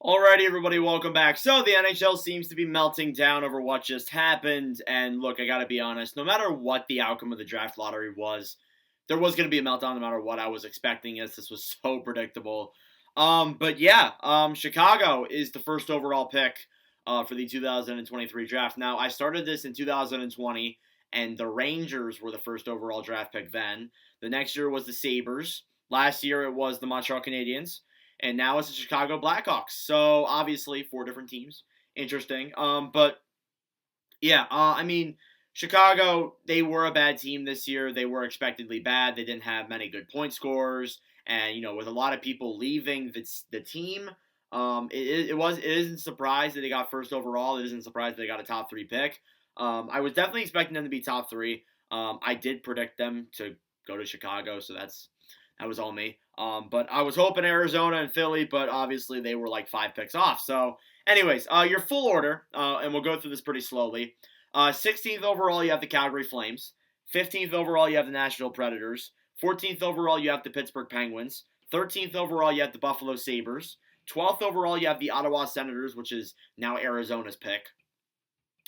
Alrighty, everybody, welcome back. So, the NHL seems to be melting down over what just happened. And look, I gotta be honest, no matter what the outcome of the draft lottery was, there was gonna be a meltdown no matter what I was expecting, as this was so predictable. Chicago is the first overall pick for the 2023 draft. Now, I started this in 2020, and the Rangers were the first overall draft pick then. The next year was the Sabres. Last year, it was the Montreal Canadiens and now it's the Chicago Blackhawks. So obviously, four different teams. Interesting. Chicago, they were a bad team this year. They were expectedly bad. They didn't have many good point scorers, and with a lot of people leaving the team, it isn't a surprise that they got first overall. It isn't a surprise that they got a top three pick. I was definitely expecting them to be top three. I did predict them to go to Chicago, so that was all me. But I was hoping Arizona and Philly, but obviously they were like 5 picks off. So, anyways, your full order, and we'll go through this pretty slowly. 16th overall, you have the Calgary Flames. 15th overall, you have the Nashville Predators. 14th overall, you have the Pittsburgh Penguins. 13th overall, you have the Buffalo Sabres. 12th overall, you have the Ottawa Senators, which is now Arizona's pick.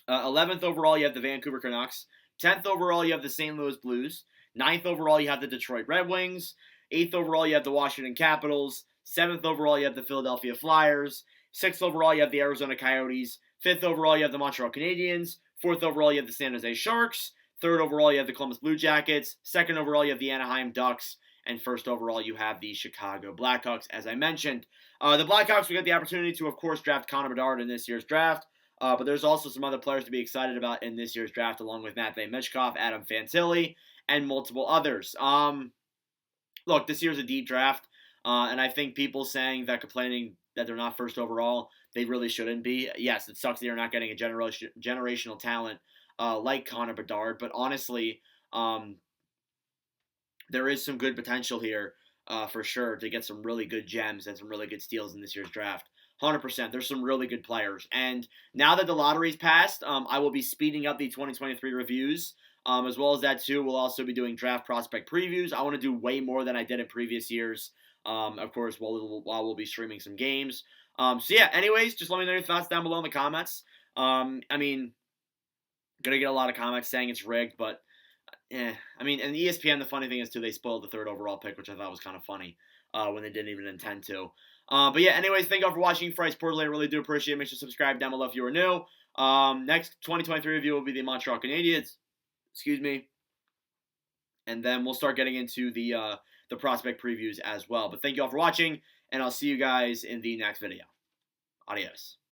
11th overall, you have the Vancouver Canucks. 10th overall, you have the St. Louis Blues. 9th overall, you have the Detroit Red Wings. 8th overall, you have the Washington Capitals. 7th overall, you have the Philadelphia Flyers. 6th overall, you have the Arizona Coyotes. 5th overall, you have the Montreal Canadiens. 4th overall, you have the San Jose Sharks. 3rd overall, you have the Columbus Blue Jackets. 2nd overall, you have the Anaheim Ducks. And 1st overall, you have the Chicago Blackhawks, as I mentioned. The Blackhawks, we got the opportunity to, of course, draft Connor Bedard in this year's draft. But there's also some other players to be excited about in this year's draft, along with Matvei Michkov, Adam Fantilli, and multiple others. Look, this year's a deep draft, and I think people saying that, complaining that they're not first overall, they really shouldn't be. Yes, it sucks that you're not getting a generational talent like Connor Bedard, but honestly, there is some good potential here for sure to get some really good gems and some really good steals in this year's draft. 100%. There's some really good players. And now that the lottery's passed, I will be speeding up the 2023 reviews. As well as that, too, we'll also be doing draft prospect previews. I want to do way more than I did in previous years, of course, while we'll be streaming some games. Anyways, just let me know your thoughts down below in the comments. Going to get a lot of comments saying it's rigged, but, and ESPN, the funny thing is, too, they spoiled the 3rd overall pick, which I thought was kind of funny when they didn't even intend to. Anyways, thank you all for watching. Friday Sports Later, really do appreciate it. Make sure to subscribe down below if you are new. Next 2023 review will be the Montreal Canadiens. Excuse me. And then we'll start getting into the prospect previews as well. But thank you all for watching, and I'll see you guys in the next video. Adios.